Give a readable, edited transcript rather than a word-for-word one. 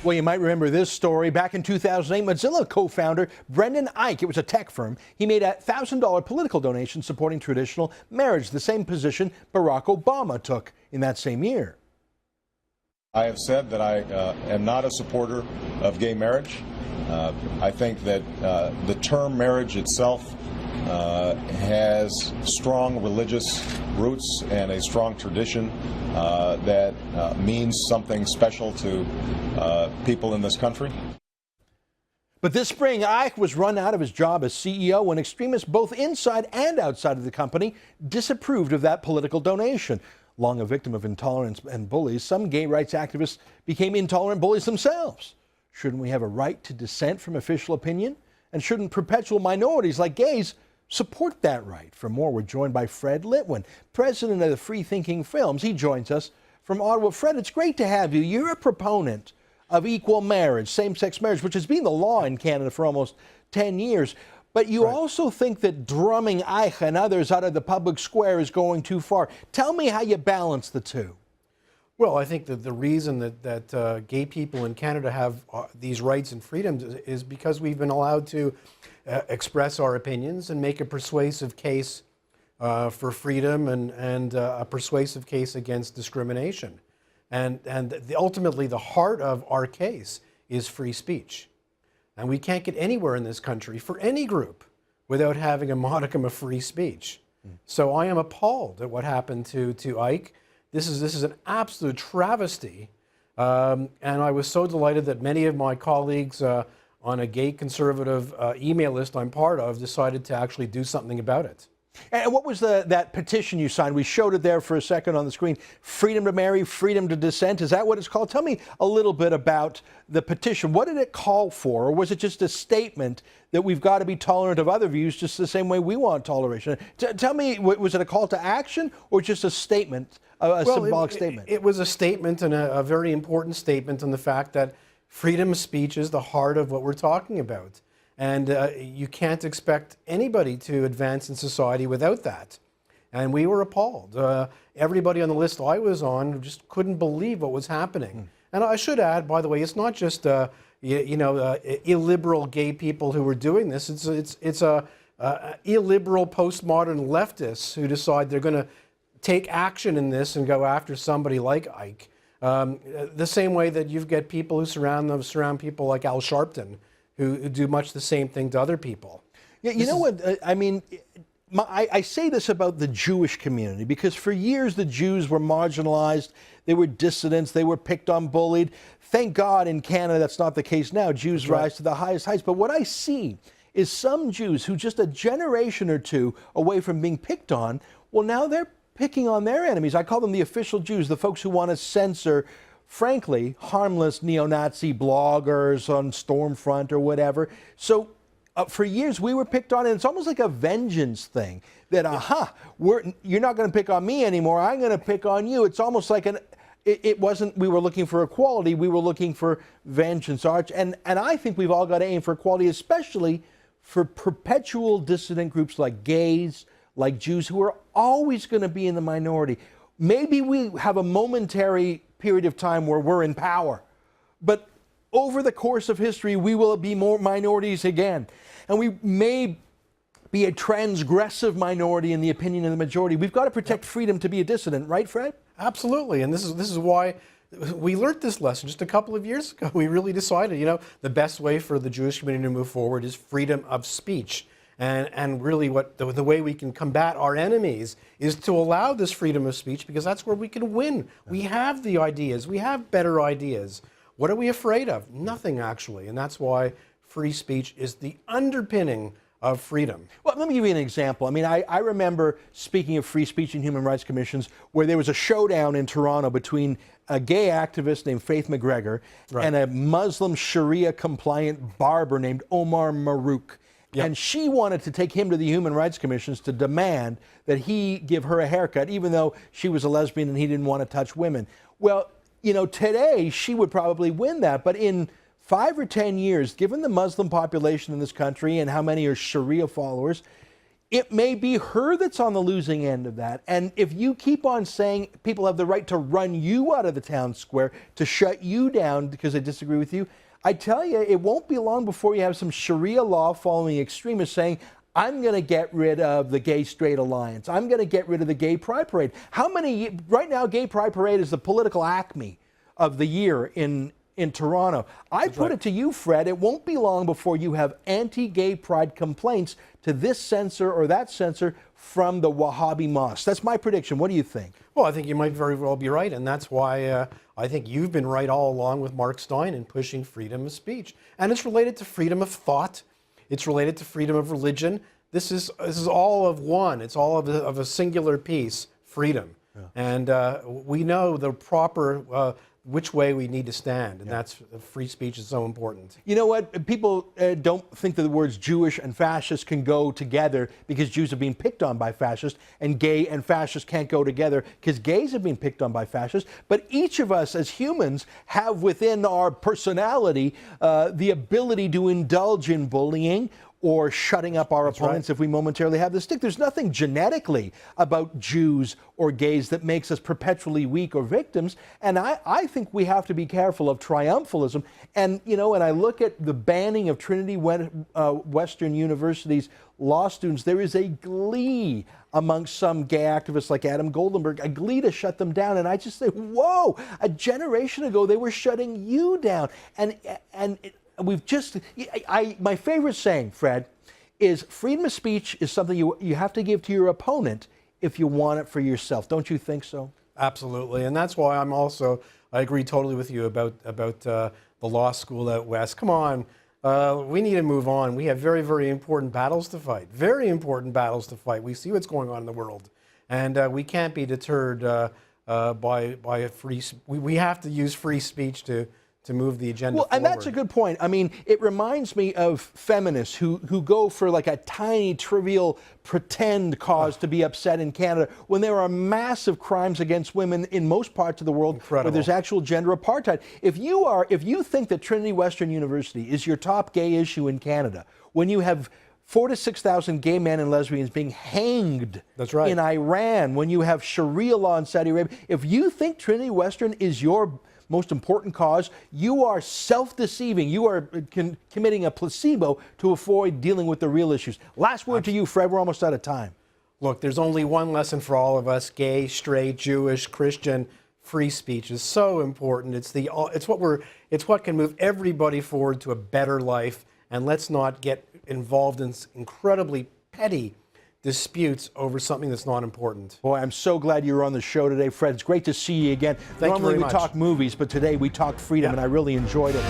Well, you might remember this story. Back in 2008, Mozilla co-founder Brendan Eich, it was a tech firm, he made a $1,000 political donation supporting traditional marriage, the same position Barack Obama took in that same year. I have said that I am not a supporter of gay marriage. I think that the term marriage itself has strong religious roots and a strong tradition that means something special to people in this country. But this spring, Eich was run out of his job as CEO when extremists both inside and outside of the company disapproved of that political donation. Long a victim of intolerance and bullies, some gay rights activists became intolerant bullies themselves. Shouldn't we have a right to dissent from official opinion? And shouldn't perpetual minorities like gays support that right? For more, we're joined by Fred Litwin, president of the Free Thinking Films. He joins us from Ottawa. Fred, it's great to have you. You're a proponent of equal marriage, same-sex marriage, which has been the law in Canada for almost 10 years. But you also think that drumming Eich and others out of the public square is going too far. Tell me how you balance the two. Well, I think that the reason that gay people in Canada have these rights and freedoms is because we've been allowed to express our opinions and make a persuasive case for freedom and a persuasive case against discrimination. And ultimately, the heart of our case is free speech. And we can't get anywhere in this country for any group without having a modicum of free speech. So I am appalled at what happened to Eich. This is an absolute travesty. And I was so delighted that many of my colleagues on a gay conservative email list I'm part of decided to actually do something about it. And what was that petition you signed? We showed it there for a second on the screen. Freedom to marry, freedom to dissent. Is that what it's called? Tell me a little bit about the petition. What did it call for? Or was it just a statement that we've got to be tolerant of other views just the same way we want toleration? Tell me, was it a call to action or just a statement, symbolic statement? It was a statement, and a very important statement, on the fact that freedom of speech is the heart of what we're talking about. And you can't expect anybody to advance in society without that. And we were appalled. Everybody on the list I was on just couldn't believe what was happening. And I should add, by the way, it's not just illiberal gay people who were doing this. It's illiberal postmodern leftists who decide they're going to take action in this and go after somebody like Eich. The same way that you get people who surround people like Al Sharpton, who do much the same thing to other people. Yeah, you know what, I mean, I say this about the Jewish community because for years the Jews were marginalized, they were dissidents, they were picked on, bullied. Thank God in Canada that's not the case now. Jews rise to the highest heights. But what I see is some Jews who just a generation or two away from being picked on, well, now they're picking on their enemies. I call them the official Jews, the folks who want to censor, frankly, harmless neo-Nazi bloggers on Stormfront or whatever. So for years we were picked on, and it's almost like a vengeance thing that, you're not going to pick on me anymore, I'm going to pick on you. It's almost like it wasn't we were looking for equality, we were looking for vengeance. And I think we've all got to aim for equality, especially for perpetual dissident groups like gays, like Jews, who are always going to be in the minority. Maybe we have a momentary period of time where we're in power, but over the course of history we will be more minorities again, and we may be a transgressive minority in the opinion of the majority. We've got to protect freedom to be a dissident, right, Fred? Absolutely, and this is why we learned this lesson just a couple of years ago. We really decided, the best way for the Jewish community to move forward is freedom of speech. And really what the way we can combat our enemies is to allow this freedom of speech, because that's where we can win. We have the ideas. We have better ideas. What are we afraid of? Nothing, actually. And that's why free speech is the underpinning of freedom. Well, let me give you an example. I mean, I remember, speaking of free speech and human rights commissions, where there was a showdown in Toronto between a gay activist named Faith McGregor and a Muslim Sharia-compliant barber named Omar Marouk. And she wanted to take him to the Human Rights Commissions to demand that he give her a haircut, even though she was a lesbian and he didn't want to touch women. Well, today she would probably win that, but in 5 or 10 years, given the Muslim population in this country and how many are Sharia followers, it may be her that's on the losing end of that. And if you keep on saying people have the right to run you out of the town square, to shut you down because they disagree with you, I tell you, it won't be long before you have some Sharia law following extremists saying, I'm going to get rid of the gay-straight alliance. I'm going to get rid of the gay pride parade. Right now, gay pride parade is the political acme of the year in Toronto. I put it to you, Fred, it won't be long before you have anti-gay pride complaints to this censor or that censor from the Wahhabi mosque. That's my prediction. What do you think? Well, I think you might very well be right, and that's why I think you've been right all along with Mark Stein in pushing freedom of speech. And it's related to freedom of thought. It's related to freedom of religion. This is all of one. It's all of a singular piece, freedom. Yeah. And we know the proper which way we need to stand, and that's free speech is so important. You know what? People don't think that the words Jewish and fascist can go together because Jews are being picked on by fascists, and gay and fascist can't go together because gays are being picked on by fascists. But each of us as humans have within our personality the ability to indulge in bullying or shutting up our opponents if we momentarily have the stick. There's nothing genetically about Jews or gays that makes us perpetually weak or victims. And I think we have to be careful of triumphalism. And, you know, when I look at the banning of Trinity Western University's law students, there is a glee amongst some gay activists like Adam Goldenberg, a glee to shut them down. And I just say, whoa, a generation ago, they were shutting you down. My favorite saying, Fred, is freedom of speech is something you have to give to your opponent if you want it for yourself. Don't you think so? Absolutely, and that's why I agree totally with you about the law school out west. Come on, we need to move on. We have very, very important battles to fight. Very important battles to fight. We see what's going on in the world, and we can't be deterred by a free. We have to use free speech to move the agenda forward. And that's a good point. I mean, it reminds me of feminists who go for like a tiny, trivial, pretend cause to be upset in Canada when there are massive crimes against women in most parts of the world where there's actual gender apartheid. If you think that Trinity Western University is your top gay issue in Canada, when you have 4,000 to 6,000 gay men and lesbians being hanged in Iran, when you have Sharia law in Saudi Arabia, if you think Trinity Western is your most important cause, you are self-deceiving. You are committing a placebo to avoid dealing with the real issues. Last word to you, Fred. We're almost out of time. Look, there's only one lesson for all of us: gay, straight, Jewish, Christian. Free speech is so important. It's what can move everybody forward to a better life. And let's not get involved in incredibly petty disputes over something that's not important. Boy, I'm so glad you were on the show today, Fred. It's great to see you again. Normally we talk movies, but today we talked freedom, and I really enjoyed it.